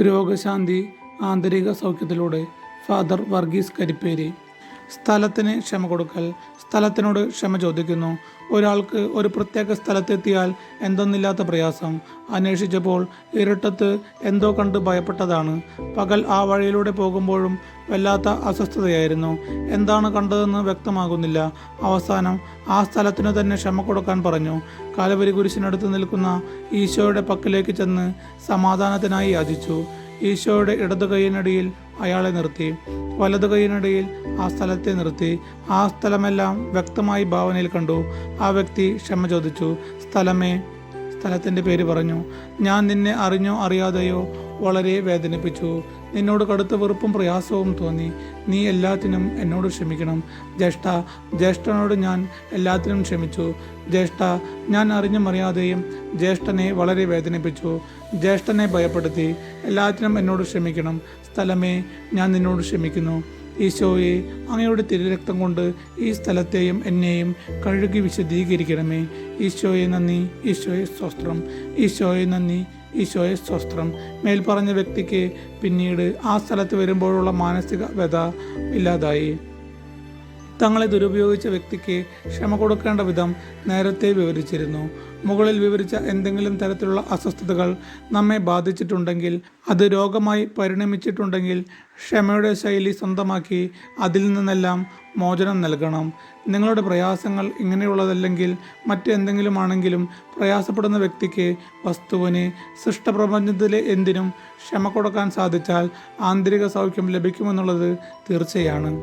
രോഗശാന്തി ആന്തരിക സൗഖ്യത്തിലൂടെ ഫാദർ വർഗീസ് കരിപ്പേരി. സ്ഥലത്തിന് ക്ഷമ കൊടുക്കൽ. സ്ഥലത്തിനോട് ക്ഷമ ചോദിക്കുന്നു. ഒരാൾക്ക് ഒരു പ്രത്യേക സ്ഥലത്തെത്തിയാൽ എന്തെന്നില്ലാത്ത പ്രയാസം. അന്വേഷിച്ചപ്പോൾ ഇരുട്ടത്ത് എന്തോ കണ്ട് ഭയപ്പെട്ടതാണ്. പകൽ ആ വഴിയിലൂടെ പോകുമ്പോഴും വല്ലാത്ത അസ്വസ്ഥതയായിരുന്നു. എന്താണ് കണ്ടതെന്ന് വ്യക്തമാകുന്നില്ല. അവസാനം ആ സ്ഥലത്തിനു തന്നെ ക്ഷമ കൊടുക്കാൻ പറഞ്ഞു. കാൽവരി കുരിശിനടുത്ത് നിൽക്കുന്ന ഈശോയുടെ പക്കലേക്ക് ചെന്ന് സമാധാനത്തിനായി യാചിച്ചു. ഈശോയുടെ ഇടതു കൈയിനടിയിൽ അയാളെ നിർത്തി, വലതു കൈയിനടിയിൽ ആ സ്ഥലത്തെ നിർത്തി. ആ സ്ഥലമെല്ലാം വ്യക്തമായി ഭാവനയിൽ കണ്ടു. ആ വ്യക്തി ക്ഷമ ചോദിച്ചു. സ്ഥലത്തിൻ്റെ പേര് പറഞ്ഞു. ഞാൻ നിന്നെ അറിഞ്ഞോ അറിയാതെയോ വളരെ വേദനിപ്പിച്ചു. നിന്നോട് കടുത്ത വെറുപ്പും പ്രയാസവും തോന്നി. നീ എല്ലാത്തിനും എന്നോട് ക്ഷമിക്കണം. ജ്യേഷ്ഠനോട് ഞാൻ എല്ലാത്തിനും ക്ഷമിച്ചു. ഞാൻ അറിഞ്ഞും അറിയാതെയും ജ്യേഷ്ഠനെ വളരെ വേദനിപ്പിച്ചു. ജ്യേഷ്ഠനെ ഭയപ്പെടുത്തി. എല്ലാത്തിനും എന്നോട് ക്ഷമിക്കണം. സ്ഥലമേ, ഞാൻ നിന്നോട് ക്ഷമിക്കുന്നു. ഈശോയെ, അങ്ങയുടെ തിരുരക്തം കൊണ്ട് ഈ സ്ഥലത്തെയും എന്നെയും കഴുകി വിശദീകരിക്കണമേ. ഈശോയെ നന്ദി, ഈശോയെ സ്തോത്രം. ഈശോയെ നന്ദി, ഈശോയെ സ്തോത്രം. മേൽപ്പറഞ്ഞ വ്യക്തിക്ക് പിന്നീട് ആ സ്ഥലത്ത് വരുമ്പോഴുള്ള മാനസിക വ്യഥ ഇല്ലാതായി. തങ്ങളെ ദുരുപയോഗിച്ച വ്യക്തിക്ക് ക്ഷമ കൊടുക്കേണ്ട വിധം നേരത്തെ വിവരിച്ചിരുന്നു. മുകളിൽ വിവരിച്ച എന്തെങ്കിലും തരത്തിലുള്ള അസ്വസ്ഥതകൾ നമ്മെ ബാധിച്ചിട്ടുണ്ടെങ്കിൽ, അത് രോഗമായി പരിണമിച്ചിട്ടുണ്ടെങ്കിൽ ക്ഷമയുടെ ശൈലി സ്വന്തമാക്കി അതിൽ നിന്നെല്ലാം മോചനം നൽകണം. നിങ്ങളുടെ പ്രയാസങ്ങൾ ഇങ്ങനെയുള്ളതല്ലെങ്കിൽ മറ്റെന്തെങ്കിലും ആണെങ്കിലും പ്രയാസപ്പെടുന്ന വ്യക്തിക്ക്, വസ്തുവിന്, സൃഷ്ടപ്രപഞ്ചത്തിലെ എന്തിനും ക്ഷമ കൊടുക്കാൻ സാധിച്ചാൽ ആന്തരിക സൗഖ്യം ലഭിക്കുമെന്നുള്ളത് തീർച്ചയാണ്.